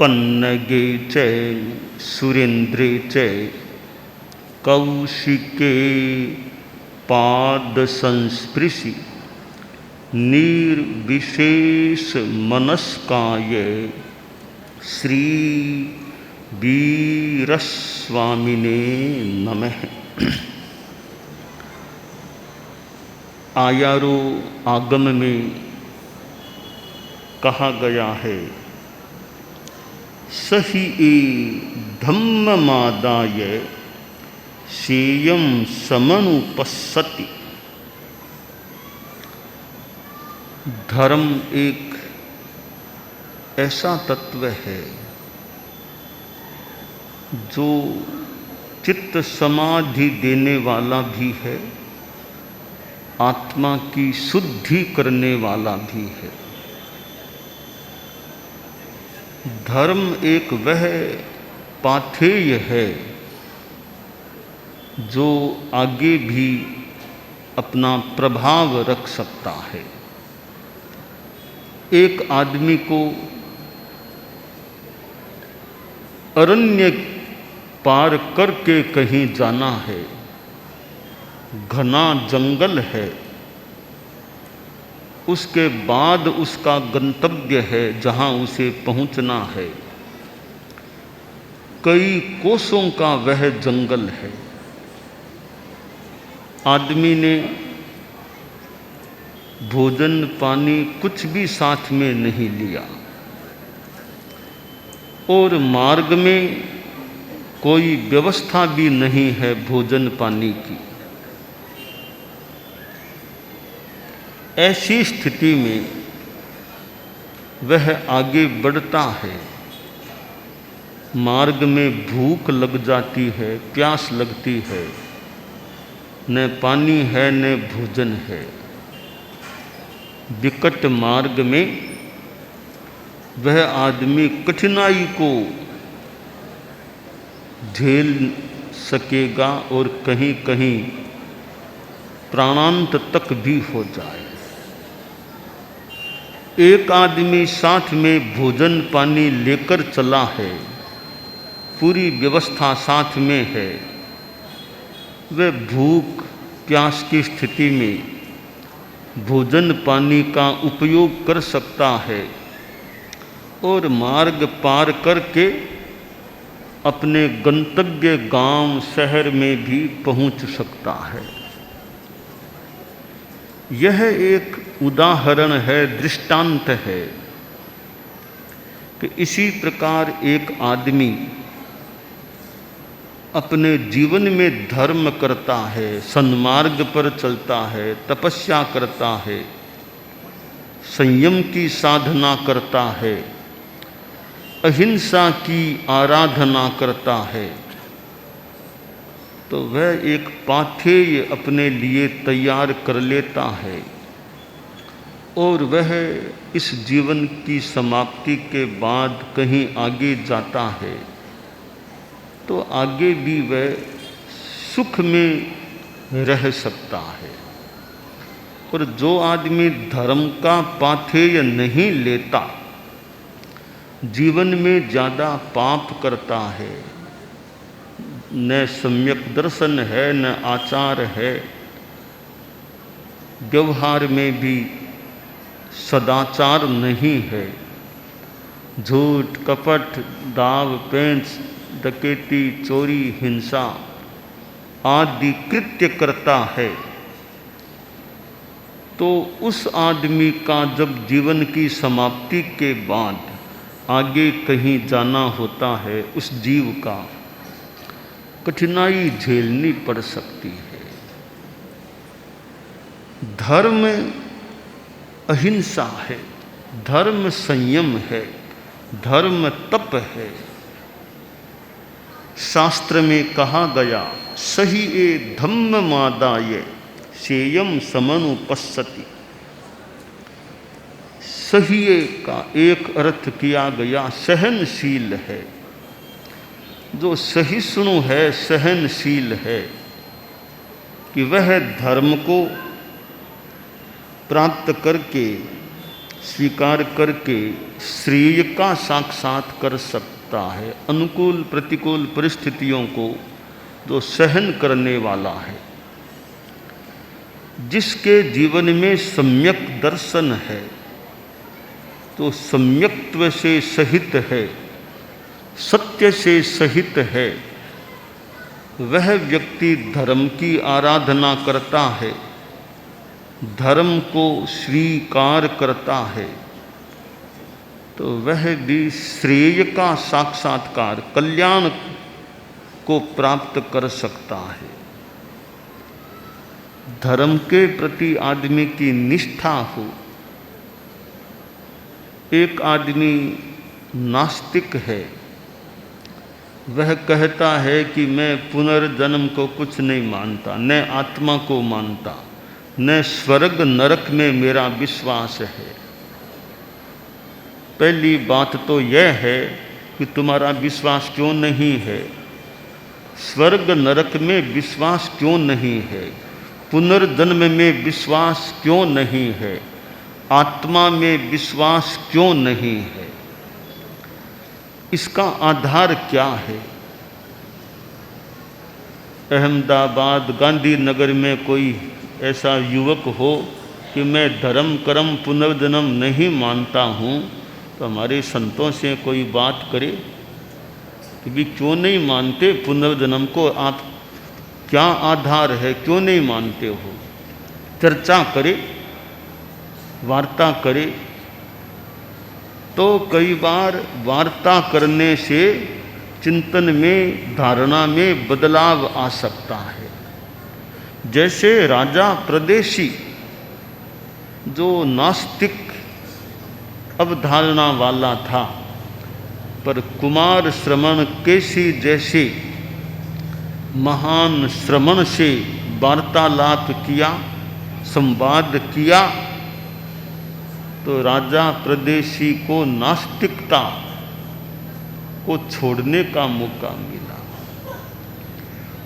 पन्नगे च सुरेन्द्रे च कौशिके पाद संस्पृशि निर्विशेष मनस्काय श्री वीरस्वामिने नमः। आयारो आगम में कहा गया है, सही ए धम्ममादाय सेयं समनुपस्सति। धर्म एक ऐसा तत्व है जो चित्त समाधि देने वाला भी है, आत्मा की शुद्धि करने वाला भी है। धर्म एक वह पाथेय है जो आगे भी अपना प्रभाव रख सकता है। एक आदमी को अरण्य पार करके कहीं जाना है, घना जंगल है, उसके बाद उसका गंतव्य है जहां उसे पहुंचना है। कई कोसों का वह जंगल है। आदमी ने भोजन पानी कुछ भी साथ में नहीं लिया और मार्ग में कोई व्यवस्था भी नहीं है भोजन पानी की। ऐसी स्थिति में वह आगे बढ़ता है। मार्ग में भूख लग जाती है, प्यास लगती है, न पानी है न भोजन है। विकट मार्ग में वह आदमी कठिनाई को झेल सकेगा और कहीं कहीं प्राणांत तक भी हो जाए। एक आदमी साथ में भोजन पानी लेकर चला है, पूरी व्यवस्था साथ में है, वह भूख प्यास की स्थिति में भोजन पानी का उपयोग कर सकता है और मार्ग पार करके अपने गंतव्य गांव शहर में भी पहुंच सकता है। यह एक उदाहरण है, दृष्टांत है कि इसी प्रकार एक आदमी अपने जीवन में धर्म करता है, सन्मार्ग पर चलता है, तपस्या करता है, संयम की साधना करता है, अहिंसा की आराधना करता है, तो वह एक पाथेय अपने लिए तैयार कर लेता है और वह इस जीवन की समाप्ति के बाद कहीं आगे जाता है तो आगे भी वह सुख में रह सकता है। और जो आदमी धर्म का पाथेय नहीं लेता, जीवन में ज़्यादा पाप करता है, न सम्यक दर्शन है न आचार है, व्यवहार में भी सदाचार नहीं है, झूठ कपट दाव पेंच डकैती चोरी हिंसा आदि कृत्य करता है, तो उस आदमी का जब जीवन की समाप्ति के बाद आगे कहीं जाना होता है, उस जीव का कठिनाई झेलनी पड़ सकती है। धर्म अहिंसा है, धर्म संयम है, धर्म तप है। शास्त्र में कहा गया, सही ए धम्ममादाय सेयं समनुपस्सति। सही का एक अर्थ किया गया सहनशील है। जो सहिष्णु है, सहनशील है कि वह धर्म को प्राप्त करके स्वीकार करके श्रेय का साक्षात कर सकता है। अनुकूल प्रतिकूल परिस्थितियों को जो सहन करने वाला है, जिसके जीवन में सम्यक दर्शन है, तो सम्यक्त्व से सहित है, सत्य से सहित है, वह व्यक्ति धर्म की आराधना करता है, धर्म को स्वीकार करता है, तो वह भी श्रेय का साक्षात्कार, कल्याण को प्राप्त कर सकता है। धर्म के प्रति आदमी की निष्ठा हो। एक आदमी नास्तिक है, वह कहता है कि मैं पुनर्जन्म को कुछ नहीं मानता, न आत्मा को मानता, न स्वर्ग नरक में मेरा विश्वास है। पहली बात तो यह है कि तुम्हारा विश्वास क्यों नहीं है, स्वर्ग नरक में विश्वास क्यों नहीं है, पुनर्जन्म में विश्वास क्यों नहीं है, आत्मा में विश्वास क्यों नहीं है, इसका आधार क्या है? अहमदाबाद गांधीनगर में कोई ऐसा युवक हो कि मैं धर्म कर्म पुनर्जन्म नहीं मानता हूँ, तो हमारे संतों से कोई बात करे कि भी क्यों नहीं मानते पुनर्जन्म को, आप क्या आधार है, क्यों नहीं मानते हो? चर्चा करे, वार्ता करे। तो कई बार वार्ता करने से चिंतन में, धारणा में बदलाव आ सकता है। जैसे राजा प्रदेशी जो नास्तिक अवधारणा वाला था, पर कुमार श्रवण केसी जैसे महान श्रमण से वार्तालाप किया, संवाद किया, तो राजा प्रदेशी को नास्तिकता को छोड़ने का मौका मिला।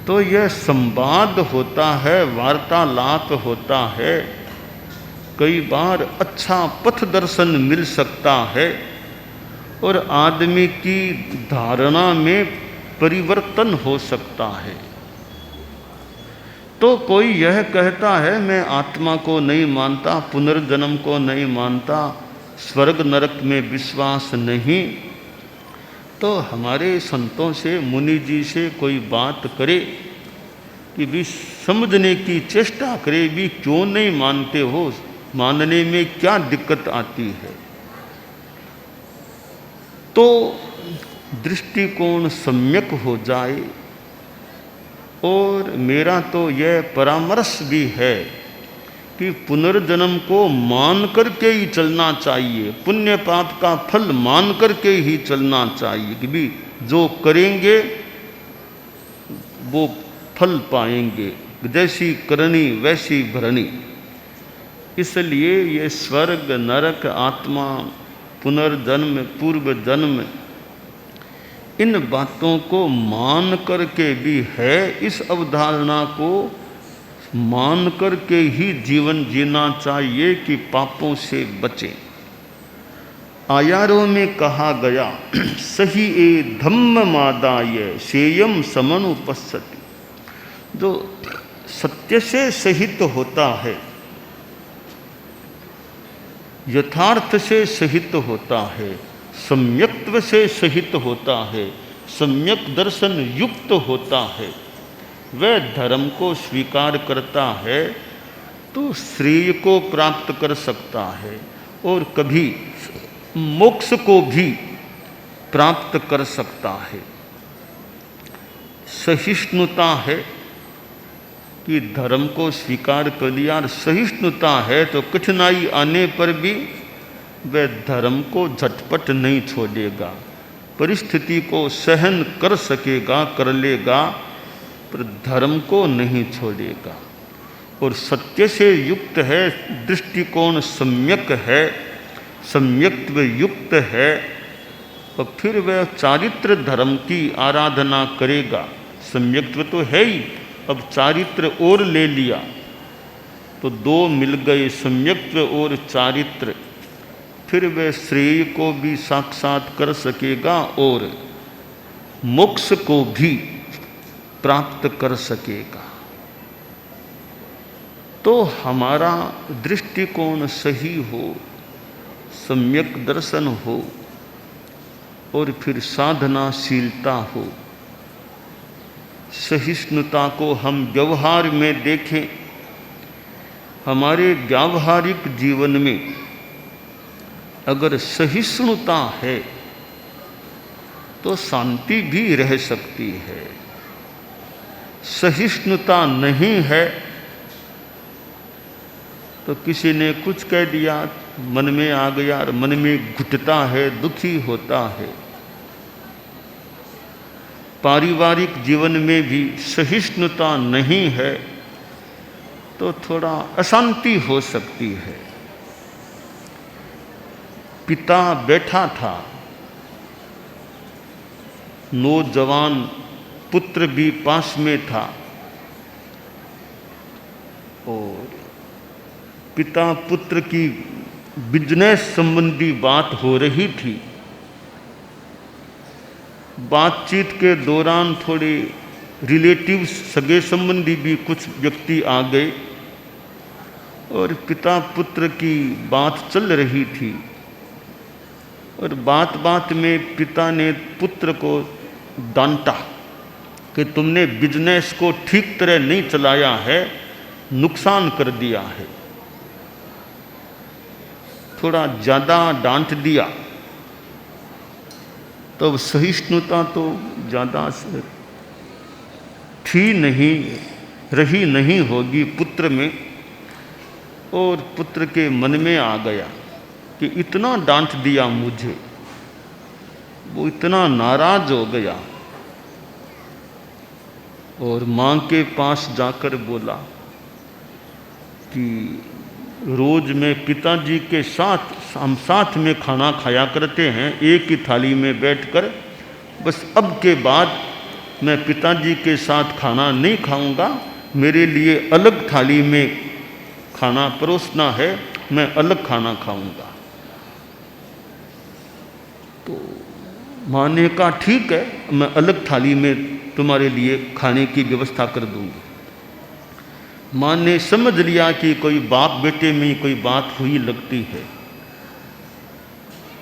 तो यह संवाद होता है, वार्तालाप होता है, कई बार अच्छा पथ दर्शन मिल सकता है और आदमी की धारणा में परिवर्तन हो सकता है। तो कोई यह कहता है मैं आत्मा को नहीं मानता, पुनर्जन्म को नहीं मानता, स्वर्ग नरक में विश्वास नहीं, तो हमारे संतों से, मुनि जी से कोई बात करे कि भी समझने की चेष्टा करे, भी क्यों नहीं मानते हो, मानने में क्या दिक्कत आती है। तो दृष्टिकोण सम्यक हो जाए। और मेरा तो यह परामर्श भी है कि पुनर्जन्म को मान करके ही चलना चाहिए, पुण्य पाप का फल मान करके ही चलना चाहिए कि भी जो करेंगे वो फल पाएंगे, जैसी करनी वैसी भरनी। इसलिए ये स्वर्ग नरक, आत्मा, पुनर्जन्म, पूर्व जन्म, इन बातों को मान करके भी है, इस अवधारणा को मान करके ही जीवन जीना चाहिए कि पापों से बचें। आयारों में कहा गया सही ए धम्म मादाय सेयम समनुपस्सति, जो सत्य से सहित होता है, यथार्थ से सहित होता है, सम्यक्त्व से सहित होता है, सम्यक दर्शन युक्त होता है, वह धर्म को स्वीकार करता है तो श्रेय को प्राप्त कर सकता है और कभी मोक्ष को भी प्राप्त कर सकता है। सहिष्णुता है कि धर्म को स्वीकार कर लिया, सहिष्णुता है तो कठिनाई आने पर भी वह धर्म को झटपट नहीं छोड़ेगा, परिस्थिति को सहन कर सकेगा, कर लेगा, पर धर्म को नहीं छोड़ेगा। और सत्य से युक्त है, दृष्टिकोण सम्यक है, सम्यक्त्व युक्त है, और फिर वह चारित्र धर्म की आराधना करेगा। सम्यक्त्व तो है ही, अब चारित्र और ले लिया तो दो मिल गए, सम्यक्त्व और चारित्र। फिर वह श्रेय को भी साक्षात कर सकेगा और मोक्ष को भी प्राप्त कर सकेगा। तो हमारा दृष्टिकोण सही हो, सम्यक दर्शन हो और फिर साधनाशीलता हो, सहिष्णुता को हम व्यवहार में देखें। हमारे व्यावहारिक जीवन में अगर सहिष्णुता है तो शांति भी रह सकती है। सहिष्णुता नहीं है तो किसी ने कुछ कह दिया, मन में आ गया और मन में घुटता है, दुखी होता है। पारिवारिक जीवन में भी सहिष्णुता नहीं है तो थोड़ा अशांति हो सकती है। पिता बैठा था, नौजवान पुत्र भी पास में था और पिता पुत्र की बिजनेस संबंधी बात हो रही थी। बातचीत के दौरान थोड़े रिलेटिव्स, सगे संबंधी भी कुछ व्यक्ति आ गए और पिता पुत्र की बात चल रही थी और बात बात में पिता ने पुत्र को डांटा कि तुमने बिजनेस को ठीक तरह नहीं चलाया है, नुकसान कर दिया है। थोड़ा ज़्यादा डांट दिया तो सहिष्णुता तो ज़्यादा थी नहीं, रही नहीं होगी पुत्र में। और पुत्र के मन में आ गया कि इतना डांट दिया मुझे, वो इतना नाराज हो गया और माँ के पास जाकर बोला कि रोज मैं पिताजी के साथ हम साथ में खाना खाया करते हैं, एक ही थाली में बैठकर, बस अब के बाद मैं पिताजी के साथ खाना नहीं खाऊंगा, मेरे लिए अलग थाली में खाना परोसना है, मैं अलग खाना खाऊंगा। तो माँ ने कहा ठीक है, मैं अलग थाली में तुम्हारे लिए खाने की व्यवस्था कर दूंगी। माँ ने समझ लिया कि कोई बाप बेटे में कोई बात हुई लगती है,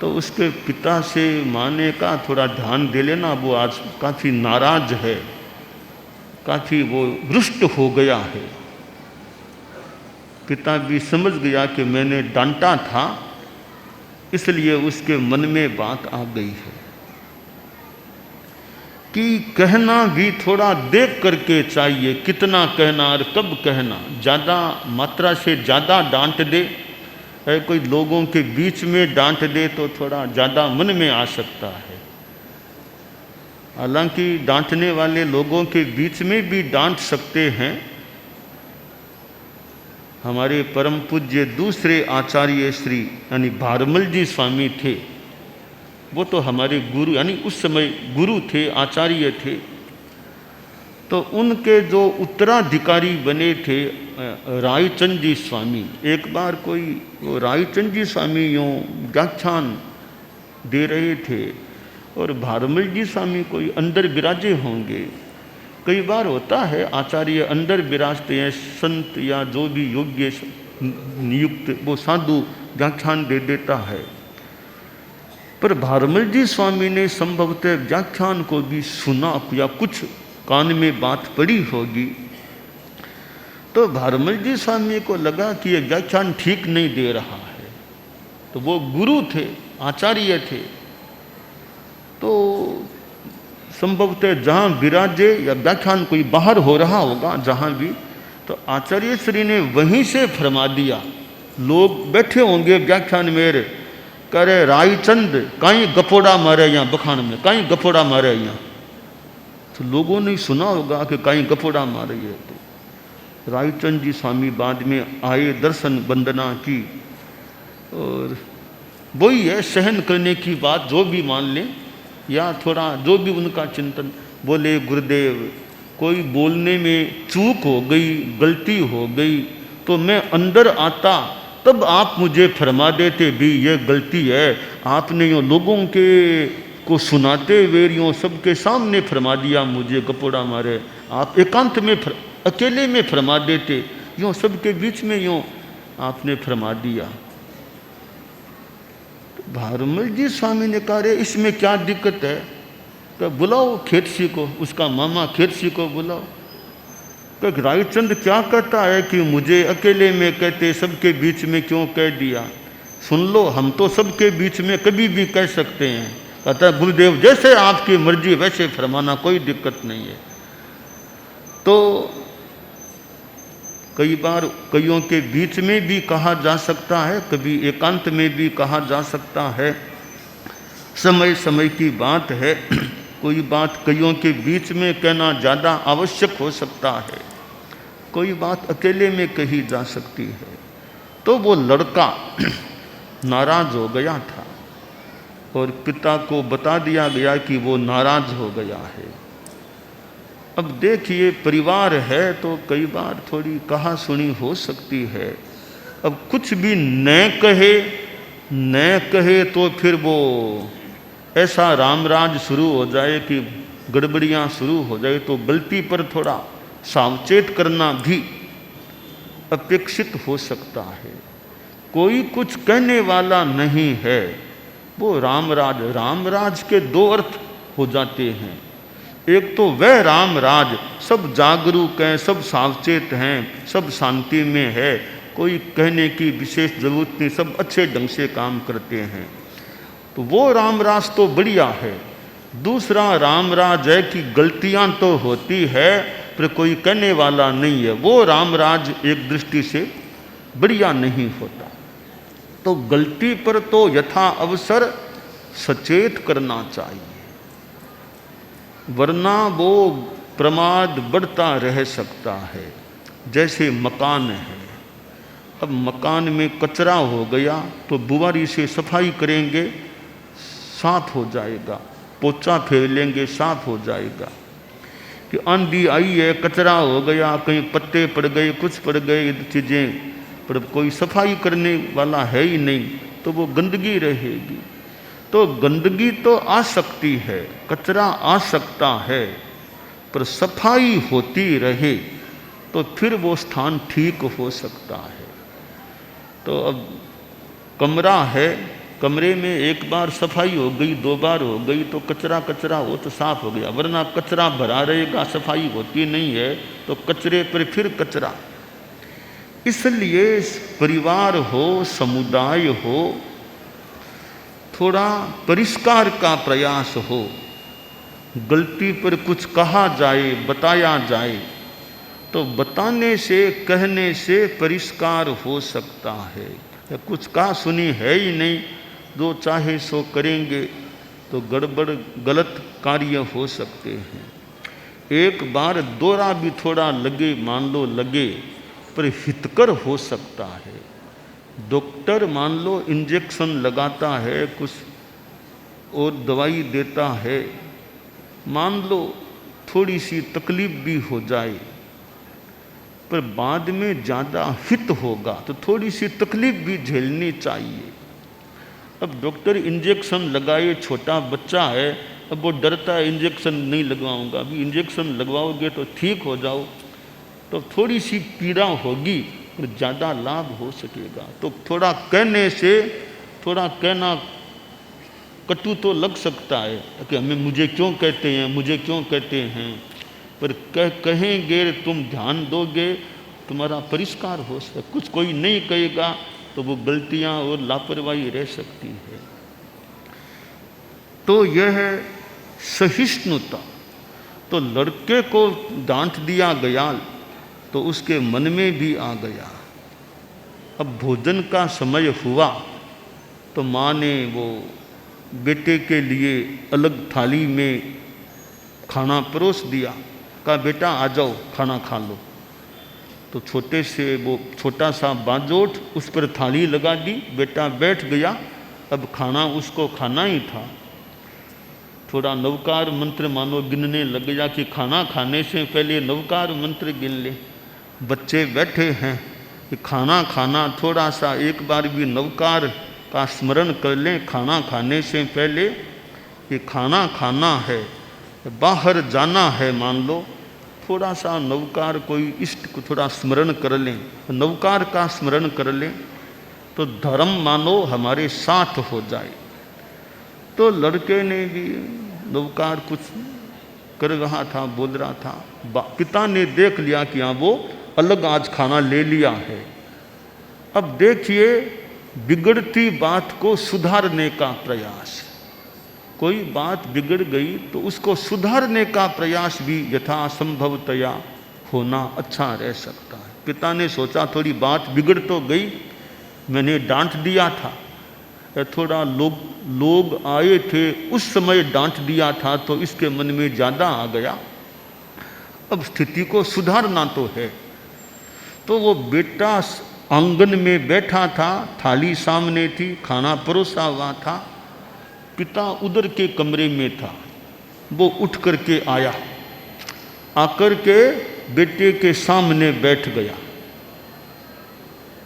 तो उसके पिता से माँ ने कहा थोड़ा ध्यान दे लेना, वो आज काफ़ी नाराज है, काफ़ी वो रुष्ट हो गया है। पिता भी समझ गया कि मैंने डांटा था, इसलिए उसके मन में बात आ गई है कि कहना भी थोड़ा देख करके चाहिए, कितना कहना और कब कहना। ज़्यादा मात्रा से ज़्यादा डांट दे, कोई लोगों के बीच में डांट दे तो थोड़ा ज़्यादा मन में आ सकता है। हालांकि डांटने वाले लोगों के बीच में भी डांट सकते हैं। हमारे परम पूज्य दूसरे आचार्य श्री यानी भारमल जी स्वामी थे, वो तो हमारे गुरु यानी उस समय गुरु थे, आचार्य थे। तो उनके जो उत्तराधिकारी बने थे रायचंद जी स्वामी, एक बार कोई वो रायचंद जी स्वामी यूँ व्याख्यान दे रहे थे और भारमल जी स्वामी कोई अंदर विराजे होंगे। कई बार होता है आचार्य अंदर विराजते हैं, संत या जो भी योग्य नियुक्त वो साधु व्याख्यान दे देता है। पर भारमल जी स्वामी ने संभवतः व्याख्यान को भी सुना या कुछ कान में बात पड़ी होगी, तो भारमल जी स्वामी को लगा कि ये व्याख्यान ठीक नहीं दे रहा है। तो वो गुरु थे, आचार्य थे, तो संभवतः जहाँ विराजे या व्याख्यान कोई बाहर हो रहा होगा जहाँ भी, तो आचार्य श्री ने वहीं से फरमा दिया। लोग बैठे होंगे व्याख्यान में, करे रायचंद कहीं गपोड़ा मारे यहाँ बखान में, कहीं गपोड़ा मारे यहाँ। तो लोगों ने सुना होगा कि कहीं गपोड़ा मारे है। तो रायचंद जी स्वामी बाद में आए, दर्शन वंदना की, और वही है सहन करने की बात, जो भी मान लें या थोड़ा जो भी उनका चिंतन। बोले गुरुदेव कोई बोलने में चूक हो गई, गलती हो गई, तो मैं अंदर आता तब आप मुझे फरमा देते भी ये गलती है, आपने यूँ लोगों के को सुनाते हुए यूँ सबके सामने फरमा दिया, मुझे गपोड़ा मारे। आप एकांत में अकेले में फरमा देते, यूँ सबके बीच में यूँ आपने फरमा दिया। तो भारमल जी स्वामी ने कहा, रे इसमें क्या दिक्कत है? तो बुलाओ खेतसी को, उसका मामा खेतसी को बुलाओ। तो रायचंद क्या कहता है कि मुझे अकेले में कहते, सबके बीच में क्यों कह दिया? सुन लो, हम तो सबके बीच में कभी भी कह सकते हैं। कहता गुरुदेव जैसे आपकी मर्जी वैसे फरमाना, कोई दिक्कत नहीं है। तो कई बार कईयों के बीच में भी कहा जा सकता है, कभी एकांत में भी कहा जा सकता है, समय समय की बात है। कोई बात कईयों के बीच में कहना ज़्यादा आवश्यक हो सकता है, कोई बात अकेले में कही जा सकती है। तो वो लड़का नाराज हो गया था और पिता को बता दिया गया कि वो नाराज हो गया है। अब देखिए परिवार है तो कई बार थोड़ी कहा सुनी हो सकती है। अब कुछ भी न कहे तो फिर वो ऐसा रामराज शुरू हो जाए कि गड़बड़ियाँ शुरू हो जाए, तो गलती पर थोड़ा सावचेत करना भी अपेक्षित हो सकता है। कोई कुछ कहने वाला नहीं है, वो रामराज के दो अर्थ हो जाते हैं। एक तो वह रामराज सब जागरूक हैं, सब सावचेत हैं, सब शांति में है, कोई कहने की विशेष जरूरत नहीं, सब अच्छे ढंग से काम करते हैं, तो वो रामराज तो बढ़िया है। दूसरा रामराज है कि गलतियां तो होती है पर कोई कहने वाला नहीं है, वो रामराज एक दृष्टि से बढ़िया नहीं होता। तो गलती पर तो यथा अवसर सचेत करना चाहिए, वरना वो प्रमाद बढ़ता रह सकता है। जैसे मकान है, अब मकान में कचरा हो गया तो बुआरी से सफाई करेंगे, साफ हो जाएगा, पोछा फेर लेंगे, साफ हो जाएगा। कि आंधी आई है, कचरा हो गया, कहीं पत्ते पड़ गए, कुछ पड़ गए चीज़ें, पर कोई सफाई करने वाला है ही नहीं, तो वो गंदगी रहेगी। तो गंदगी तो आ सकती है, कचरा आ सकता है, पर सफाई होती रहे तो फिर वो स्थान ठीक हो सकता है। तो अब कमरा है, कमरे में एक बार सफाई हो गई, दो बार हो गई तो कचरा हो तो साफ हो गया, वरना कचरा भरा रहेगा, सफाई होती नहीं है तो कचरे पर फिर कचरा। इसलिए परिवार हो, समुदाय हो, थोड़ा परिष्कार का प्रयास हो। गलती पर कुछ कहा जाए, बताया जाए, तो बताने से, कहने से परिष्कार हो सकता है। कुछ कहा सुनी है ही नहीं, जो चाहे सो करेंगे तो गड़बड़ गलत कार्य हो सकते हैं। एक बार दौरा भी थोड़ा लगे, मान लो लगे, पर हितकर हो सकता है। डॉक्टर मान लो इंजेक्शन लगाता है, कुछ और दवाई देता है, मान लो थोड़ी सी तकलीफ भी हो जाए, पर बाद में ज़्यादा हित होगा तो थोड़ी सी तकलीफ भी झेलनी चाहिए। अब डॉक्टर इंजेक्शन लगाए, छोटा बच्चा है, अब वो डरता है इंजेक्शन नहीं लगवाऊंगा, अभी इंजेक्शन लगवाओगे तो ठीक हो जाओ, तो थोड़ी सी पीड़ा होगी और ज़्यादा लाभ हो सकेगा। तो थोड़ा कहने से, थोड़ा कहना कटु तो लग सकता है कि मुझे क्यों कहते हैं, मुझे क्यों कहते हैं, पर कहेंगे, तुम ध्यान दोगे, तुम्हारा परिष्कार हो सकता। कुछ कोई नहीं कहेगा तो वो गलतियां और लापरवाही रह सकती है। तो यह है सहिष्णुता। तो लड़के को डांट दिया गया तो उसके मन में भी आ गया। अब भोजन का समय हुआ तो माँ ने वो बेटे के लिए अलग थाली में खाना परोस दिया, कहा बेटा आ जाओ खाना खा लो। तो छोटे से वो छोटा सा बाजोट उस पर थाली लगा दी, बेटा बैठ गया, अब खाना उसको खाना ही था। थोड़ा नवकार मंत्र मानो गिनने लग गया कि खाना खाने से पहले नवकार मंत्र गिन ले। बच्चे बैठे हैं, कि खाना खाना, थोड़ा सा एक बार भी नवकार का स्मरण कर लें खाना खाने से पहले। कि खाना खाना है, बाहर जाना है, मान लो थोड़ा सा नवकार, कोई इष्ट को थोड़ा स्मरण कर लें, नवकार का स्मरण कर लें तो धर्म मानो हमारे साथ हो जाए। तो लड़के ने भी नवकार कुछ कर रहा था, बोल रहा था, पिता ने देख लिया कि हाँ वो अलग आज खाना ले लिया है। अब देखिए बिगड़ती बात को सुधारने का प्रयास, कोई बात बिगड़ गई तो उसको सुधारने का प्रयास भी यथासंभवतया होना अच्छा रह सकता है। पिता ने सोचा थोड़ी बात बिगड़ तो गई, मैंने डांट दिया था, थोड़ा लोग आए थे उस समय डांट दिया था तो इसके मन में ज़्यादा आ गया, अब स्थिति को सुधारना तो है। तो वो बेटा आंगन में बैठा था, थाली सामने थी, खाना परोसा हुआ था, पिता उधर के कमरे में था। वो उठ करके आया, आकर के बेटे के सामने बैठ गया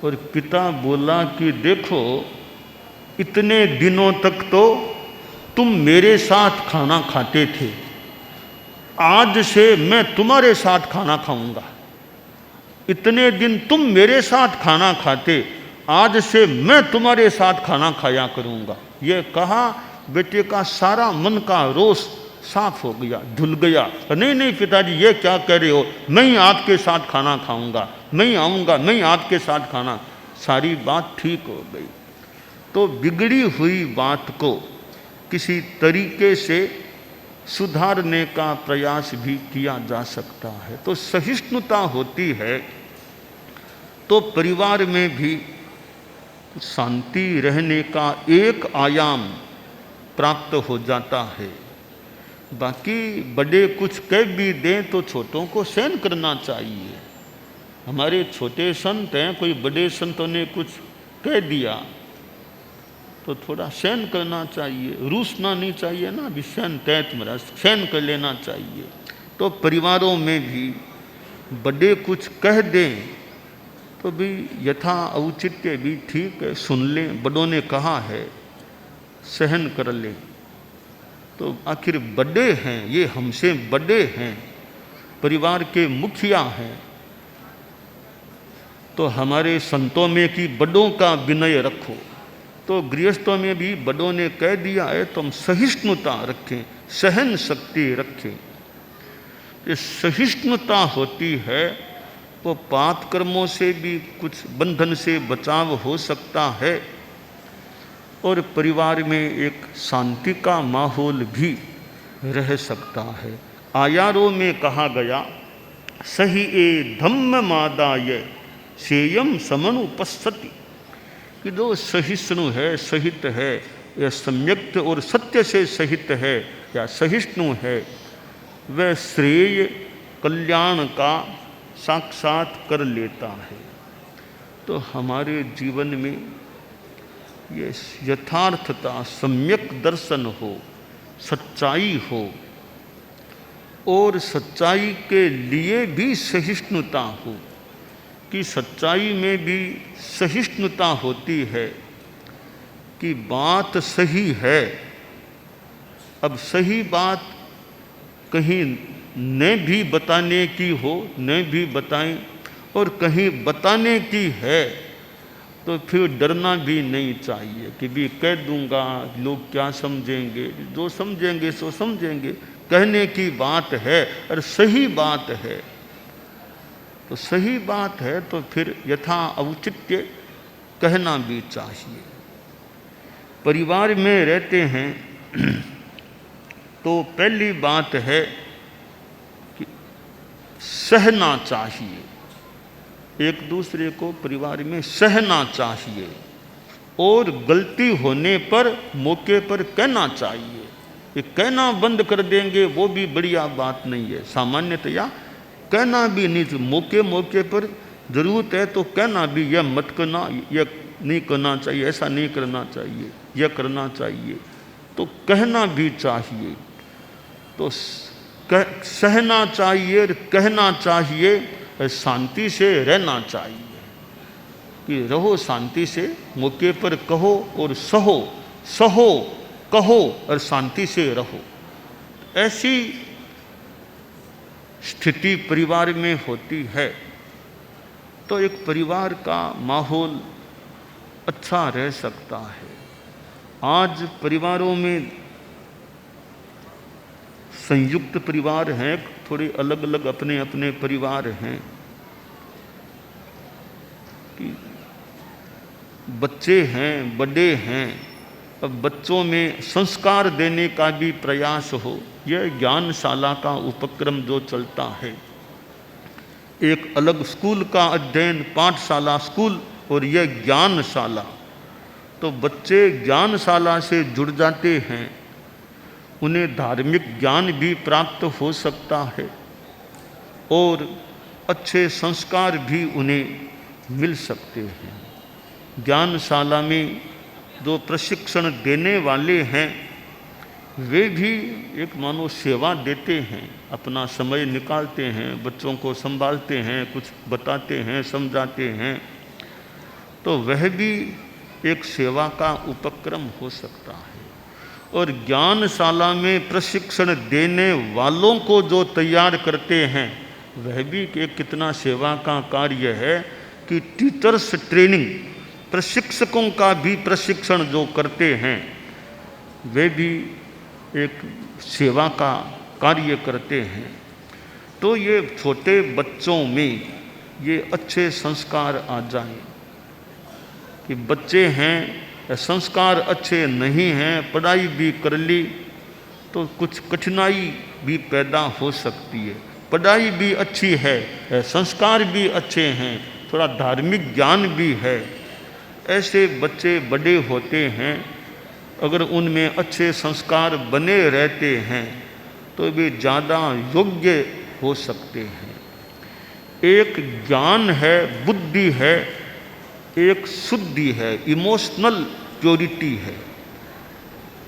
और पिता बोला कि देखो इतने दिनों तक तो तुम मेरे साथ खाना खाते थे, आज से मैं तुम्हारे साथ खाना खाऊंगा। इतने दिन तुम मेरे साथ खाना खाते, आज से मैं तुम्हारे साथ खाना खाया करूंगा। ये कहा, बेटे का सारा मन का रोष साफ हो गया, धुल गया। नहीं नहीं पिताजी ये क्या कह रहे हो, मैं ही आपके साथ खाना खाऊंगा, मैं ही आऊँगा, मैं ही आपके साथ खाना। सारी बात ठीक हो गई। तो बिगड़ी हुई बात को किसी तरीके से सुधारने का प्रयास भी किया जा सकता है। तो सहिष्णुता होती है तो परिवार में भी शांति रहने का एक आयाम प्राप्त हो जाता है। बाकी बड़े कुछ कह भी दें तो छोटों को सहन करना चाहिए। हमारे छोटे संत हैं, कोई बड़े संतों ने कुछ कह दिया तो थोड़ा सहन करना चाहिए, रूसना नहीं चाहिए ना, अभी सहन तैत मेरा सहन कर लेना चाहिए। तो परिवारों में भी बड़े कुछ कह दें तो भी यथा औचित्य भी ठीक है, सुन लें, बड़ों ने कहा है सहन कर लें। तो आखिर बड़े हैं, ये हमसे बड़े हैं, परिवार के मुखिया हैं, तो हमारे संतों में कि बड़ों का विनय रखो। तो गृहस्थों में भी बड़ों ने कह दिया है तो हम सहिष्णुता रखें, सहन शक्ति रखें। ये सहिष्णुता होती है वो पाप कर्मों से भी कुछ बंधन से बचाव हो सकता है और परिवार में एक शांति का माहौल भी रह सकता है। आयारों में कहा गया, सही ए धम्म मादाय सेयम समनुपस्सति, कि जो सहिष्णु है, सहित है, या सम्यक्त और सत्य से सहित है या सहिष्णु है, वह श्रेय कल्याण का साक्षात कर लेता है। तो हमारे जीवन में ये यथार्थता, सम्यक दर्शन हो, सच्चाई हो और सच्चाई के लिए भी सहिष्णुता हो, कि सच्चाई में भी सहिष्णुता होती है कि बात सही है। अब सही बात कहीं न भी बताने की हो, न भी बताएं, और कहीं बताने की है तो फिर डरना भी नहीं चाहिए कि भी कह दूंगा लोग क्या समझेंगे, जो समझेंगे सो समझेंगे। कहने की बात है और सही बात है, तो सही बात है तो फिर यथा औचित्य कहना भी चाहिए। परिवार में रहते हैं तो पहली बात है कि सहना चाहिए, एक दूसरे को परिवार में सहना चाहिए और गलती होने पर मौके पर कहना चाहिए। ये कहना बंद कर देंगे वो भी बढ़िया बात नहीं है। सामान्यतया कहना भी नहीं, मौके मौके पर ज़रूरत है तो कहना भी, यह मत करना, यह नहीं करना चाहिए, ऐसा नहीं करना चाहिए, यह करना चाहिए, तो कहना भी चाहिए। तो सहना चाहिए, कहना चाहिए, शांति से रहना चाहिए। कि रहो शांति से, मौके पर कहो और सहो, सहो कहो और शांति से रहो। ऐसी स्थिति परिवार में होती है तो एक परिवार का माहौल अच्छा रह सकता है। आज परिवारों में संयुक्त परिवार हैं, थोड़े अलग अलग अपने अपने परिवार हैं कि बच्चे हैं, बड़े हैं। अब बच्चों में संस्कार देने का भी प्रयास हो, यह ज्ञानशाला का उपक्रम जो चलता है। एक अलग स्कूल का अध्ययन, पाठशाला स्कूल, और यह ज्ञानशाला, तो बच्चे ज्ञानशाला से जुड़ जाते हैं, उन्हें धार्मिक ज्ञान भी प्राप्त हो सकता है और अच्छे संस्कार भी उन्हें मिल सकते हैं। ज्ञानशाला में जो प्रशिक्षण देने वाले हैं वे भी एक मानो सेवा देते हैं, अपना समय निकालते हैं, बच्चों को संभालते हैं, कुछ बताते हैं, समझाते हैं, तो वह भी एक सेवा का उपक्रम हो सकता है। और ज्ञानशाला में प्रशिक्षण देने वालों को जो तैयार करते हैं वह भी एक कितना सेवा का कार्य है कि टीचर्स ट्रेनिंग, प्रशिक्षकों का भी प्रशिक्षण जो करते हैं वे भी एक सेवा का कार्य करते हैं। तो ये छोटे बच्चों में ये अच्छे संस्कार आ जाएं कि बच्चे हैं, संस्कार अच्छे नहीं हैं, पढ़ाई भी कर ली तो कुछ कठिनाई भी पैदा हो सकती है। पढ़ाई भी अच्छी है, संस्कार भी अच्छे हैं, थोड़ा धार्मिक ज्ञान भी है, ऐसे बच्चे बड़े होते हैं, अगर उनमें अच्छे संस्कार बने रहते हैं तो वे ज़्यादा योग्य हो सकते हैं। एक ज्ञान है, बुद्धि है, एक शुद्धि है, इमोशनल प्योरिटी है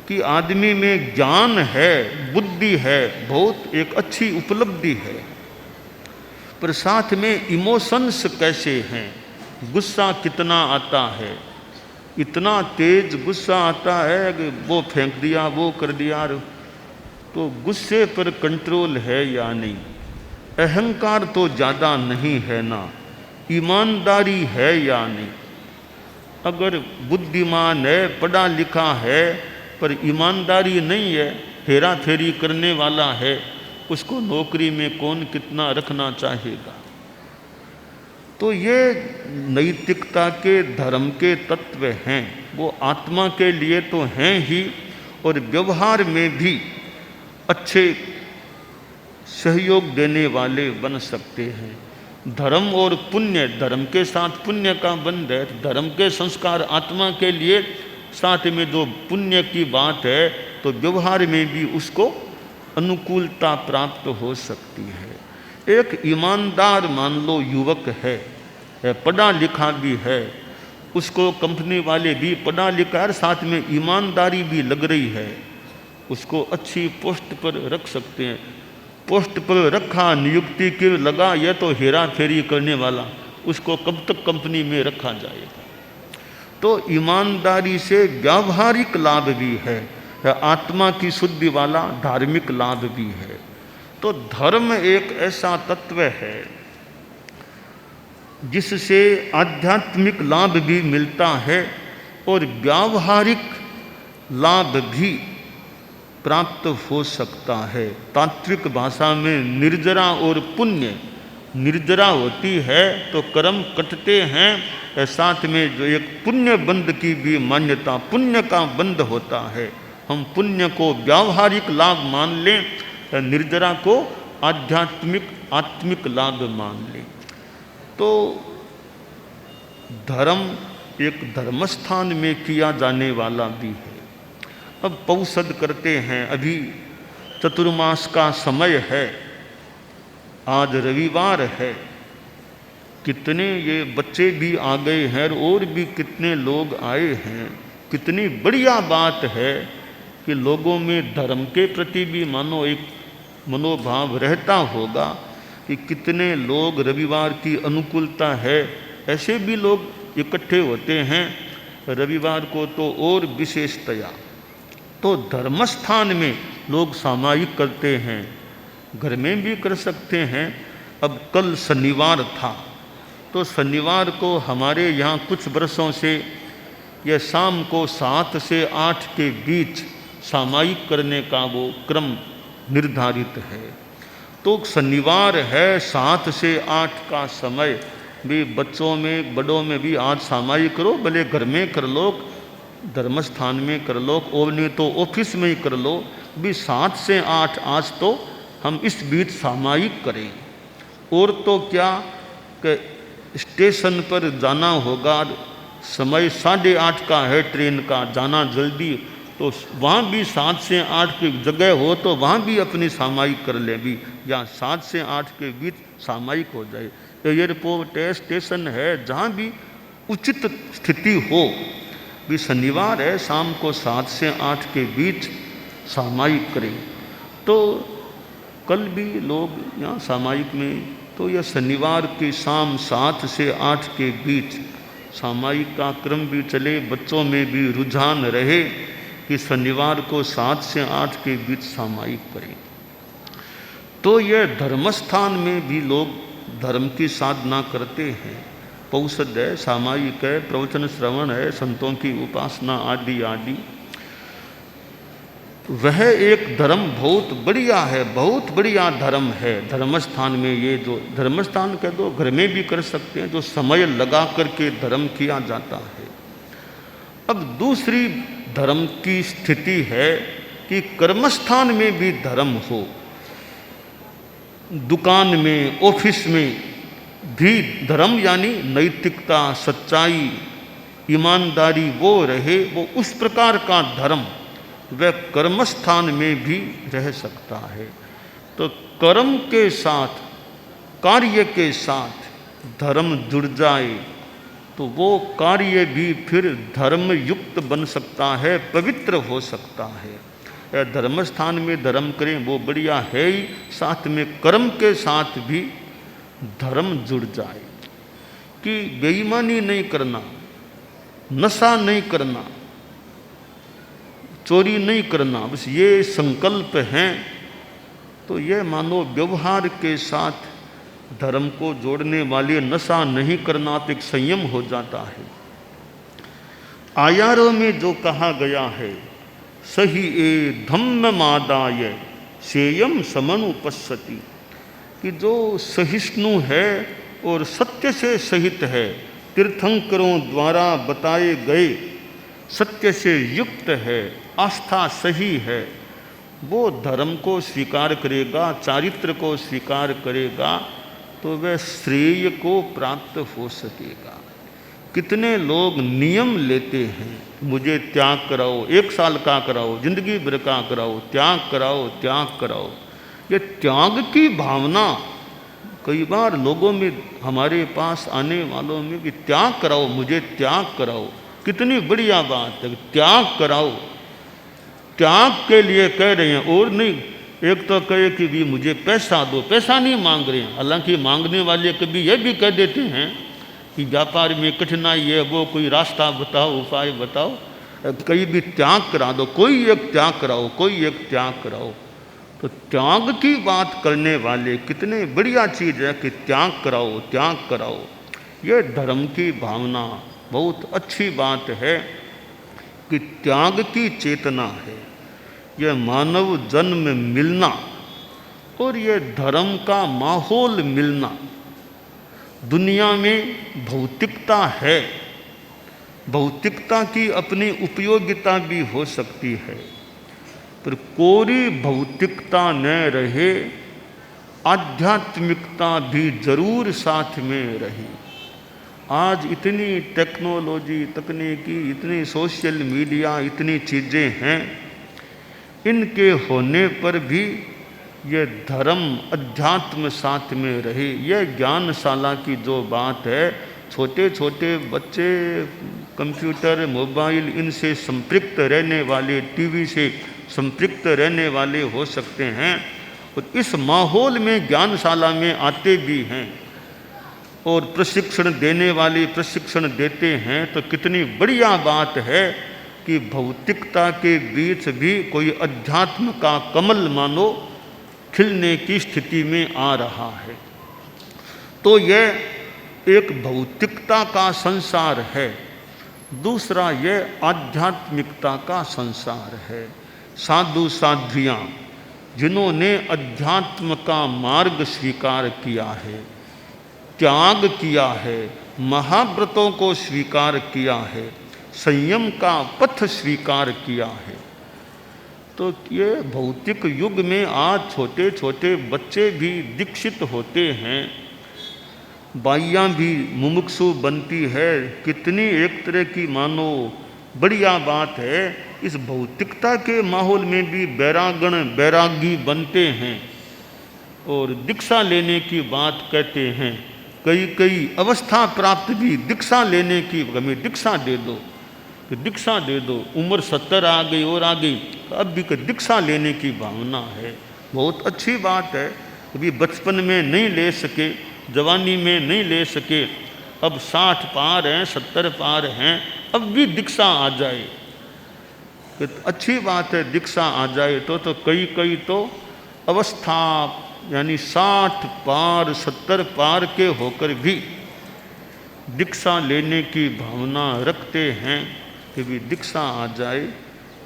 कि आदमी में ज्ञान है, बुद्धि है, बहुत एक अच्छी उपलब्धि है, पर साथ में इमोशंस कैसे हैं, गुस्सा कितना आता है, इतना तेज गुस्सा आता है कि वो फेंक दिया, वो कर दिया, तो गुस्से पर कंट्रोल है या नहीं, अहंकार तो ज़्यादा नहीं है ना, ईमानदारी है या नहीं। अगर बुद्धिमान है, पढ़ा लिखा है, पर ईमानदारी नहीं है, हेरा फेरी करने वाला है, उसको नौकरी में कौन कितना रखना चाहेगा। तो ये नैतिकता के, धर्म के तत्व हैं, वो आत्मा के लिए तो हैं ही और व्यवहार में भी अच्छे सहयोग देने वाले बन सकते हैं। धर्म और पुण्य, धर्म के साथ पुण्य का बंध है, धर्म के संस्कार आत्मा के लिए, साथ में जो पुण्य की बात है तो व्यवहार में भी उसको अनुकूलता प्राप्त हो सकती है। एक ईमानदार मान लो युवक है, पढ़ा लिखा भी है, उसको कंपनी वाले भी पढ़ा लिखा है, साथ में ईमानदारी भी लग रही है, उसको अच्छी पोस्ट पर रख सकते हैं। पोस्ट पर रखा, नियुक्ति के लगा, यह तो हेरा फेरी करने वाला, उसको कब तक कंपनी में रखा जाएगा। तो ईमानदारी से व्यावहारिक लाभ भी है, आत्मा की शुद्धि वाला धार्मिक लाभ भी है। तो धर्म एक ऐसा तत्व है जिससे आध्यात्मिक लाभ भी मिलता है और व्यावहारिक लाभ भी प्राप्त हो सकता है। तात्विक भाषा में निर्जरा और पुण्य, निर्जरा होती है तो कर्म कटते हैं, साथ में जो एक पुण्य बंध की भी मान्यता, पुण्य का बंध होता है। हम पुण्य को व्यावहारिक लाभ मान लें, निर्जरा को आध्यात्मिक आत्मिक लाभ मान लें। तो धर्म एक धर्मस्थान में किया जाने वाला भी है। अब पौषद करते हैं, अभी चतुर्मास का समय है, आज रविवार है, कितने ये बच्चे भी आ गए हैं और भी कितने लोग आए हैं। कितनी बढ़िया बात है कि लोगों में धर्म के प्रति भी मानो एक मनोभाव रहता होगा कि कितने लोग, रविवार की अनुकूलता है, ऐसे भी लोग इकट्ठे होते हैं, रविवार को तो और विशेषतया। तो धर्मस्थान में लोग सामायिक करते हैं, घर में भी कर सकते हैं। अब कल शनिवार था, तो शनिवार को हमारे यहाँ कुछ वर्षों से यह शाम को 7 से 8 के बीच सामायिक करने का वो क्रम निर्धारित है। तो शनिवार है, 7 से 8 का समय भी बच्चों में बड़ों में भी आज सामायिक करो, भले घर में कर लो, धर्मस्थान में कर लो, और नहीं तो ऑफिस में ही कर लो, भी 7 से 8 आज तो हम इस बीच सामायिक करें। और तो क्या कि स्टेशन पर जाना होगा, समय 8:30 का है ट्रेन का, जाना जल्दी, तो वहाँ भी 7 से 8 की जगह हो तो वहाँ भी अपनी सामायिक कर ले, भी या 7 से 8 के बीच सामायिक हो जाए। एयरपोर्ट है, स्टेशन है, जहाँ भी उचित स्थिति हो, भी शनिवार है, शाम को 7 से 8 के बीच सामायिक करें। तो कल भी लोग यहाँ सामायिक में, तो यह शनिवार की शाम 7 से 8 के बीच सामायिक का क्रम भी चले, बच्चों में भी रुझान रहे कि शनिवार को 7 से 8 के बीच सामायिक करें। तो यह धर्मस्थान में भी लोग धर्म की साधना करते हैं, पौषध है, सामायिक है, प्रवचन श्रवण है, संतों की उपासना आदि आदि। वह एक धर्म बहुत बढ़िया है, बहुत बढ़िया धर्म है धर्मस्थान में। ये जो धर्मस्थान कह दो, घर में भी कर सकते हैं, जो समय लगा करके धर्म किया जाता है। अब दूसरी धर्म की स्थिति है कि कर्मस्थान में भी धर्म हो, दुकान में, ऑफिस में भी धर्म, यानी नैतिकता, सच्चाई, ईमानदारी वो रहे, वो उस प्रकार का धर्म वह कर्मस्थान में भी रह सकता है। तो कर्म के साथ, कार्य के साथ धर्म जुड़ जाए तो वो कार्य भी फिर धर्म युक्त बन सकता है, पवित्र हो सकता है। धर्मस्थान में धर्म करें वो बढ़िया है ही, साथ में कर्म के साथ भी धर्म जुड़ जाए कि बेईमानी नहीं करना, नशा नहीं करना, चोरी नहीं करना, बस ये संकल्प हैं। तो ये मानो व्यवहार के साथ धर्म को जोड़ने वाले, नशा नहीं करना तो एक संयम हो जाता है। आयारों में जो कहा गया है, सही ए धम्ममादाय सेयम समनुपस्सति, कि जो सहिष्णु है और सत्य से सहित है, तीर्थंकरों द्वारा बताए गए सत्य से युक्त है, आस्था सही है, वो धर्म को स्वीकार करेगा, चारित्र को स्वीकार करेगा, तो वह श्रेय को प्राप्त हो सकेगा। कितने लोग नियम लेते हैं, मुझे त्याग कराओ, 1 साल का कराओ, जिंदगी भर का कराओ, त्याग कराओ, त्याग कराओ। ये त्याग की भावना कई बार लोगों में, हमारे पास आने वालों में कि त्याग कराओ, मुझे त्याग कराओ, कितनी बढ़िया बात है, त्याग कराओ। त्याग के लिए कह रहे हैं, और नहीं एक तो कहे कि भी मुझे पैसा दो, पैसा नहीं मांग रहे हैं। हालांकि मांगने वाले कभी यह भी कह देते हैं कि व्यापार में कठिनाई है, वो कोई रास्ता बताओ, उपाय बताओ, कहीं भी त्याग करा दो, कोई एक त्याग कराओ, कोई एक त्याग कराओ। तो त्याग की बात करने वाले, कितने बढ़िया चीज़ है कि त्याग कराओ, त्याग कराओ। ये धर्म की भावना बहुत अच्छी बात है कि त्याग की चेतना है। यह मानव जन्म मिलना और यह धर्म का माहौल मिलना। दुनिया में भौतिकता है, भौतिकता की अपनी उपयोगिता भी हो सकती है, पर कोरी भौतिकता न रहे, आध्यात्मिकता भी जरूर साथ में रहे। आज इतनी टेक्नोलॉजी, तकनीकी, इतनी सोशल मीडिया, इतनी चीज़ें हैं, इनके होने पर भी ये धर्म, अध्यात्म साथ में रहे। यह ज्ञानशाला की जो बात है, छोटे छोटे बच्चे कंप्यूटर, मोबाइल, इनसे संपृक्त रहने वाले, टीवी से संपृक्त रहने वाले हो सकते हैं, और इस माहौल में ज्ञानशाला में आते भी हैं। और प्रशिक्षण देने वाले प्रशिक्षण देते हैं, तो कितनी बढ़िया बात है कि भौतिकता के बीच भी कोई अध्यात्म का कमल मानो खिलने की स्थिति में आ रहा है। तो यह एक भौतिकता का संसार है, दूसरा यह आध्यात्मिकता का संसार है। साधु साध्वियाँ जिन्होंने अध्यात्म का मार्ग स्वीकार किया है, त्याग किया है, महाव्रतों को स्वीकार किया है, संयम का पथ स्वीकार किया है, तो ये भौतिक युग में आज छोटे छोटे बच्चे भी दीक्षित होते हैं, बाइयाँ भी मुमुक्षु बनती है। कितनी एक तरह की मानो बढ़िया बात है। इस भौतिकता के माहौल में भी बैरागण बैरागी बनते हैं और दीक्षा लेने की बात कहते हैं। कई कई अवस्था प्राप्त भी दीक्षा लेने की, हमें दीक्षा दे दो, तो दीक्षा दे दो। उम्र 70 आ गई और आ गई, अब भी दीक्षा लेने की भावना है। बहुत अच्छी बात है। अभी बचपन में नहीं ले सके, जवानी में नहीं ले सके, अब 60 पार हैं, 70 पार हैं, अब भी दीक्षा आ जाए तो अच्छी बात है। दीक्षा आ जाए तो कई कई तो अवस्था यानी 60 पार 70 पार के होकर भी दीक्षा लेने की भावना रखते हैं कि भी दीक्षा आ जाए।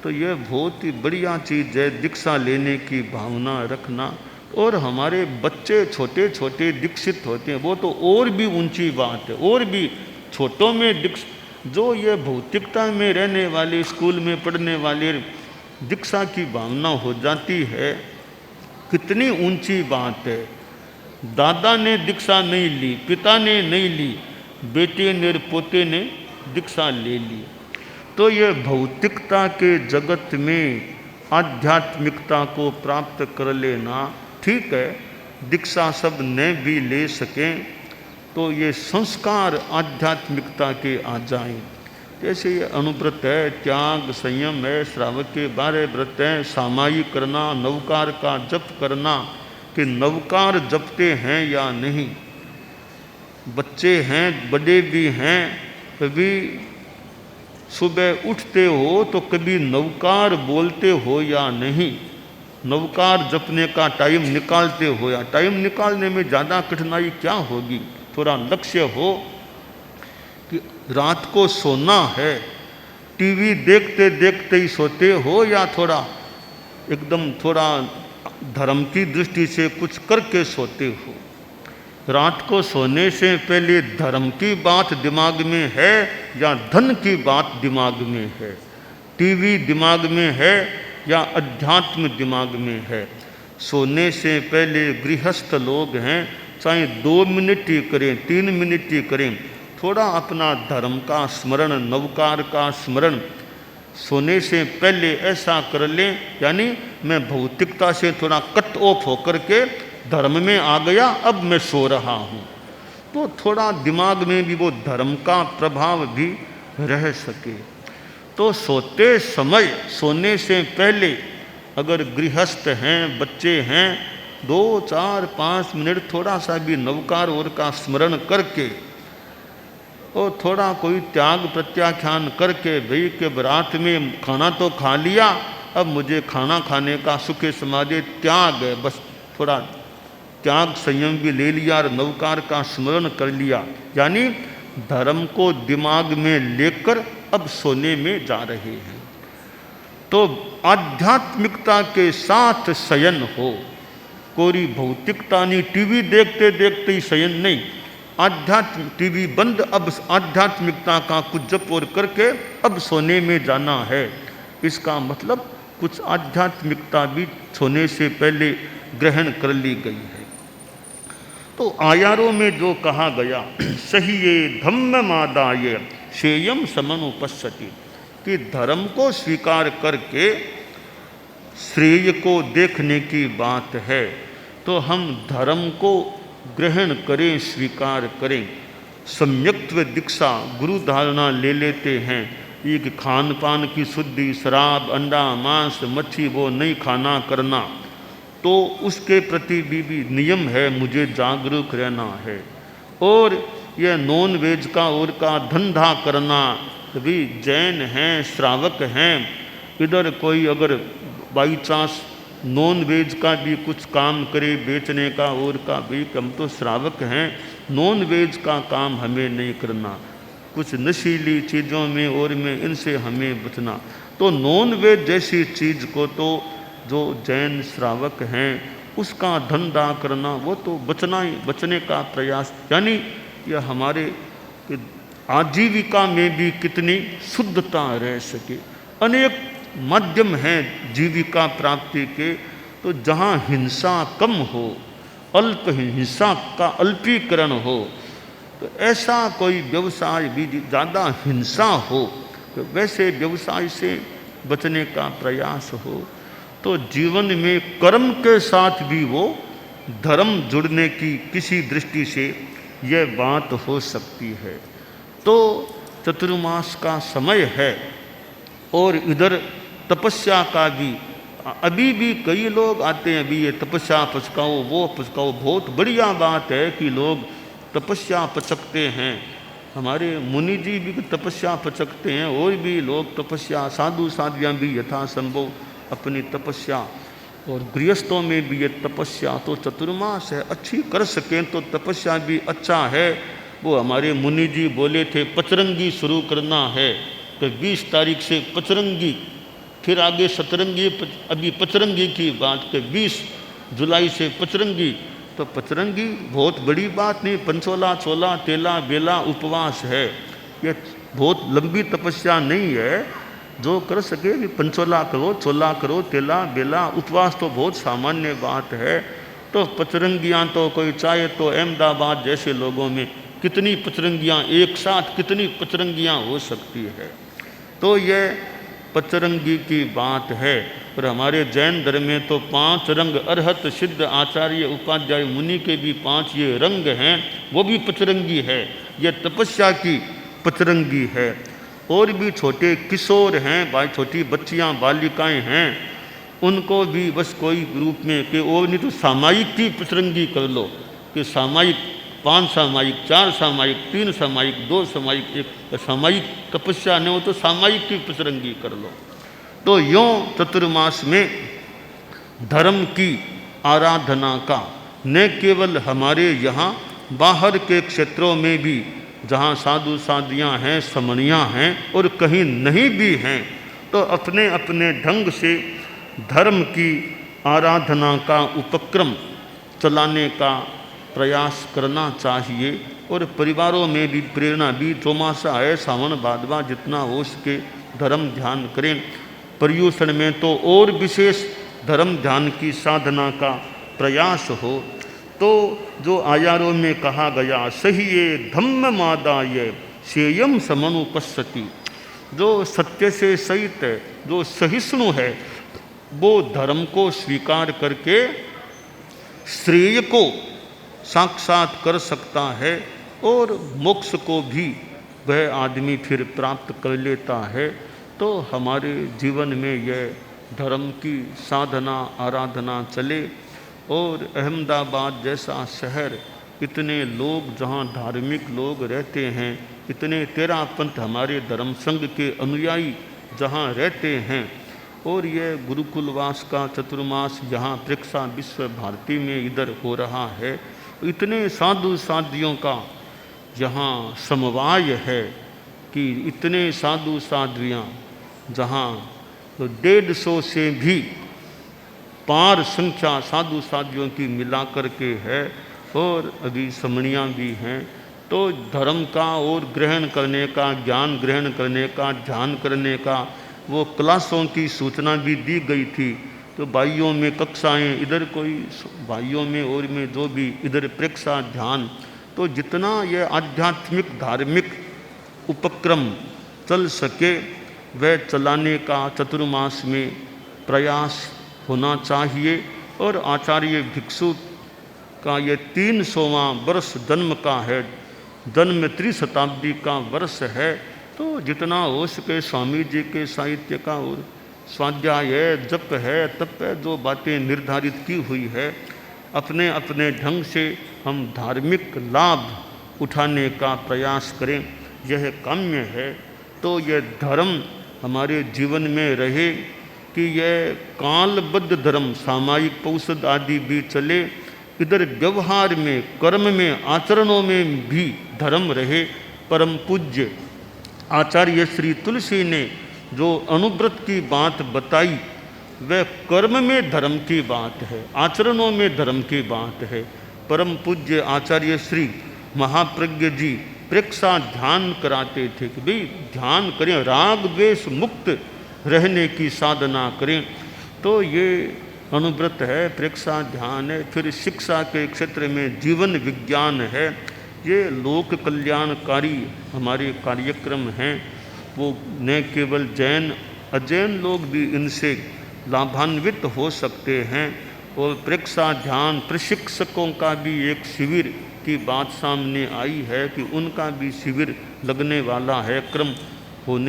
तो यह बहुत ही बढ़िया चीज़ है, दीक्षा लेने की भावना रखना। और हमारे बच्चे छोटे छोटे दीक्षित होते हैं, वो तो और भी ऊंची बात है। और भी छोटों में जो ये भौतिकता में रहने वाले, स्कूल में पढ़ने वाले दीक्षा की भावना हो जाती है, कितनी ऊंची बात है। दादा ने दीक्षा नहीं ली, पिता ने नहीं ली, बेटे ने पोते ने दीक्षा ले ली। तो ये भौतिकता के जगत में आध्यात्मिकता को प्राप्त कर लेना ठीक है। दीक्षा सब न भी ले सकें तो ये संस्कार आध्यात्मिकता के आ जाएं। जैसे ये अनुव्रत है, त्याग संयम है, श्रावक के 12 व्रत हैं, सामायिक करना, नवकार का जप करना, कि नवकार जपते हैं या नहीं। बच्चे हैं, बड़े भी हैं, कभी सुबह उठते हो तो कभी नवकार बोलते हो या नहीं, नवकार जपने का टाइम निकालते हो या। टाइम निकालने में ज़्यादा कठिनाई क्या होगी, थोड़ा लक्ष्य हो कि रात को सोना है, टीवी देखते देखते ही सोते हो या थोड़ा एकदम थोड़ा धर्म की दृष्टि से कुछ करके सोते हो। रात को सोने से पहले धर्म की बात दिमाग में है या धन की बात दिमाग में है, टीवी दिमाग में है या अध्यात्म दिमाग में है। सोने से पहले गृहस्थ लोग हैं, चाहे 2 मिनट ही करें, 3 मिनट ही करें, थोड़ा अपना धर्म का स्मरण, नवकार का स्मरण सोने से पहले ऐसा कर लें। यानी मैं भौतिकता से थोड़ा कट ऑफ होकर के धर्म में आ गया, अब मैं सो रहा हूँ, तो थोड़ा दिमाग में भी वो धर्म का प्रभाव भी रह सके। तो सोते समय, सोने से पहले अगर गृहस्थ हैं, बच्चे हैं, 2, 4, 5 मिनट थोड़ा सा भी नवकार और का स्मरण करके और थोड़ा कोई त्याग प्रत्याख्यान करके, भाई के रात में खाना तो खा लिया, अब मुझे खाना खाने का सुखे समाधि त्याग है, बस थोड़ा त्याग संयम भी ले लिया और नवकार का स्मरण कर लिया। यानी धर्म को दिमाग में लेकर अब सोने में जा रहे हैं। तो आध्यात्मिकता के साथ शयन हो, कोई भौतिकता नहीं, टीवी देखते देखते ही शयन नहीं, आध्यात्म टीवी बंद, अब आध्यात्मिकता का कुछ जप और करके अब सोने में जाना है। इसका मतलब कुछ आध्यात्मिकता भी सोने से पहले ग्रहण कर ली गई है। तो आयारों में जो कहा गया, सही ये धम्ममादाय श्रेयम समनुपस्सति, कि धर्म को स्वीकार करके श्रेय को देखने की बात है। तो हम धर्म को ग्रहण करें, स्वीकार करें। सम्यक्त्व दीक्षा, गुरु धारणा ले लेते हैं, एक खान पान की शुद्धि, शराब, अंडा, मांस, मच्छी वो नहीं खाना करना, तो उसके प्रति भी नियम है, मुझे जागरूक रहना है। और यह नॉन वेज का और का धंधा करना, भी जैन हैं, श्रावक हैं, इधर कोई अगर बाई चांस नॉन वेज का भी कुछ काम करे बेचने का और का भी, हम तो श्रावक हैं, नॉन वेज का काम हमें नहीं करना, कुछ नशीली चीज़ों में और में इनसे हमें बचना। तो नॉन वेज जैसी चीज़ को तो जो जैन श्रावक हैं उसका धंधा करना, वो तो बचने का प्रयास, यानी यह हमारे आजीविका में भी कितनी शुद्धता रह सके। अनेक माध्यम हैं जीविका प्राप्ति के, तो जहाँ हिंसा कम हो, अल्प हिंसा का अल्पीकरण हो, तो ऐसा कोई व्यवसाय भी, ज़्यादा हिंसा हो तो वैसे व्यवसाय से बचने का प्रयास हो, तो जीवन में कर्म के साथ भी वो धर्म जुड़ने की किसी दृष्टि से यह बात हो सकती है। तो चतुर्मास का समय है और इधर तपस्या का भी, अभी भी कई लोग आते हैं, अभी ये तपस्या पचकाओ, वो पचकाओ, बहुत बढ़िया बात है कि लोग तपस्या पचकते हैं, हमारे मुनि जी भी तपस्या पचकते हैं, और भी लोग तपस्या, साधु साध्वियाँ भी यथासंभव अपनी तपस्या, और गृहस्थों में भी ये तपस्या तो चतुर्मास है, अच्छी कर सकें तो तपस्या भी अच्छा है। वो हमारे मुनि जी बोले थे पचरंगी शुरू करना है, तो 20 तारीख से पचरंगी, फिर आगे सतरंगी, अभी पचरंगी की बात के 20 जुलाई से पचरंगी। तो पचरंगी बहुत बड़ी बात नहीं, पंचोला, चोला, तेला, बेला उपवास है, ये बहुत लंबी तपस्या नहीं है। जो कर सके कि पंचोला करो, चोला करो, तेला, बेला, उपवास तो बहुत सामान्य बात है। तो पचरंगियाँ तो कोई चाहे तो अहमदाबाद जैसे लोगों में कितनी पचरंगियाँ एक साथ, कितनी पचरंगियाँ हो सकती है। तो ये पचरंगी की बात है। और हमारे जैन धर्म में तो 5 रंग, अरहत, सिद्ध, आचार्य, उपाध्याय, मुनि के भी 5 ये रंग हैं, वो भी पचरंगी है, ये तपस्या की पचरंगी है। और भी छोटे किशोर हैं, भाई छोटी बच्चियां, बालिकाएं हैं, उनको भी बस कोई रूप में कि वो नहीं तो सामायिक की पचरंगी कर लो, कि सामायिक 5 सामायिक, 4 सामायिक, 3 सामायिक, 2 सामायिक, 1 सामायिक तपस्या नहीं हो तो सामायिक की पचरंगी कर लो। तो यों चतुर्मास में धर्म की आराधना का न केवल हमारे यहाँ, बाहर के क्षेत्रों में भी जहाँ साधु साधियाँ हैं, समणियाँ हैं और कहीं नहीं भी हैं, तो अपने अपने ढंग से धर्म की आराधना का उपक्रम चलाने का प्रयास करना चाहिए। और परिवारों में भी प्रेरणा भी, चौमासा है, सावन भादवा, जितना हो सके धर्म ध्यान करें। पर्युषण में तो और विशेष धर्म ध्यान की साधना का प्रयास हो। तो जो आयारों में कहा गया, सही ये धम्म मादाय सेयम समनुपस्सति, जो सत्य से सहित है, जो सहिष्णु है, वो धर्म को स्वीकार करके श्रेय को साक्षात कर सकता है और मोक्ष को भी वह आदमी फिर प्राप्त कर लेता है। तो हमारे जीवन में यह धर्म की साधना आराधना चले। और अहमदाबाद जैसा शहर, इतने लोग जहाँ धार्मिक लोग रहते हैं, इतने 13 पंथ हमारे धर्म संघ के अनुयायी जहाँ रहते हैं, और ये गुरुकुलवास का चतुर्मास यहाँ प्रेक्षा विश्व भारती में इधर हो रहा है, इतने साधु साधियों का यहाँ समवाय है कि इतने साधु साध्वियाँ जहाँ तो 150 से भी पार संख्या साधु साधियों की मिला कर के है, और अभी समणियाँ भी हैं। तो धर्म का और ग्रहण करने का, ज्ञान ग्रहण करने का, ध्यान करने का वो क्लासों की सूचना भी दी गई थी। तो भाइयों में कक्षाएं, इधर कोई भाइयों में और में जो भी इधर प्रेक्षा ध्यान, तो जितना ये आध्यात्मिक धार्मिक उपक्रम चल सके वह चलाने का चतुर्मास में प्रयास होना चाहिए। और आचार्य भिक्षु का ये 300वां वर्ष जन्म का है, जन्म 3 शताब्दी का वर्ष है। तो जितना हो सके स्वामी जी के साहित्य का और स्वाध्याय है, जप है, तप है, जो बातें निर्धारित की हुई है, अपने अपने ढंग से हम धार्मिक लाभ उठाने का प्रयास करें, यह काम्य है। तो यह धर्म हमारे जीवन में रहे कि यह कालबद्ध धर्म सामायिक पौषध आदि भी चले, इधर व्यवहार में, कर्म में, आचरणों में भी धर्म रहे। परम पूज्य आचार्य श्री तुलसी ने जो अनुव्रत की बात बताई वह कर्म में धर्म की बात है, आचरणों में धर्म की बात है। परम पूज्य आचार्य श्री महाप्रज्ञ जी प्रेक्षा ध्यान कराते थे कि भाई ध्यान करें, राग द्वेष मुक्त रहने की साधना करें। तो ये अनुव्रत है, प्रेक्षा ध्यान है। फिर शिक्षा के क्षेत्र में जीवन विज्ञान है। ये लोक कल्याणकारी हमारे कार्यक्रम हैं। वो न केवल जैन, अजैन लोग भी इनसे लाभान्वित हो सकते हैं। और प्रेक्षा ध्यान प्रशिक्षकों का भी एक शिविर की बात सामने आई है कि उनका भी शिविर लगने वाला है, क्रम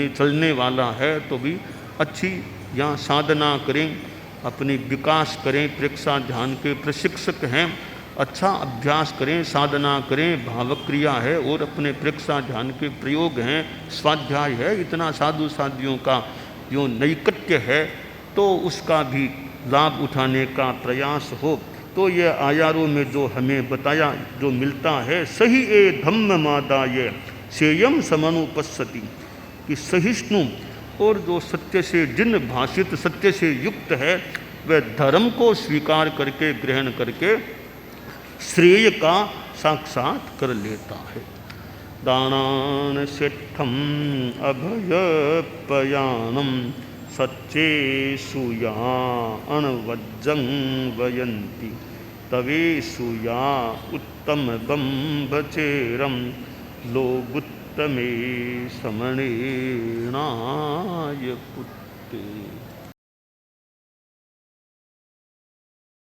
चलने वाला है। तो भी अच्छी यहाँ साधना करें, अपनी विकास करें। प्रेक्षा ध्यान के प्रशिक्षक हैं, अच्छा अभ्यास करें, साधना करें, भावक्रिया है और अपने प्रेक्षा ध्यान के प्रयोग हैं, स्वाध्याय है। इतना साधु साधियों का जो नैकट्य है तो उसका भी लाभ उठाने का प्रयास हो। तो ये आयारों में जो हमें बताया जो मिलता है, सही ए धम्म मादाय सेयम समनुपस्सति, कि सहिष्णु और जो सत्य से जिन भाषित, सत्य से युक्त है, वह धर्म को स्वीकार करके, ग्रहण करके श्रेय का साक्षात कर लेता है। दानान सेठम अभयपयानम सच्चे सुया अणवज्जं वयन्ति तवे सुया उत्तम बम्भचेरम लोगुत्तमे समणेनाय पुत्ते।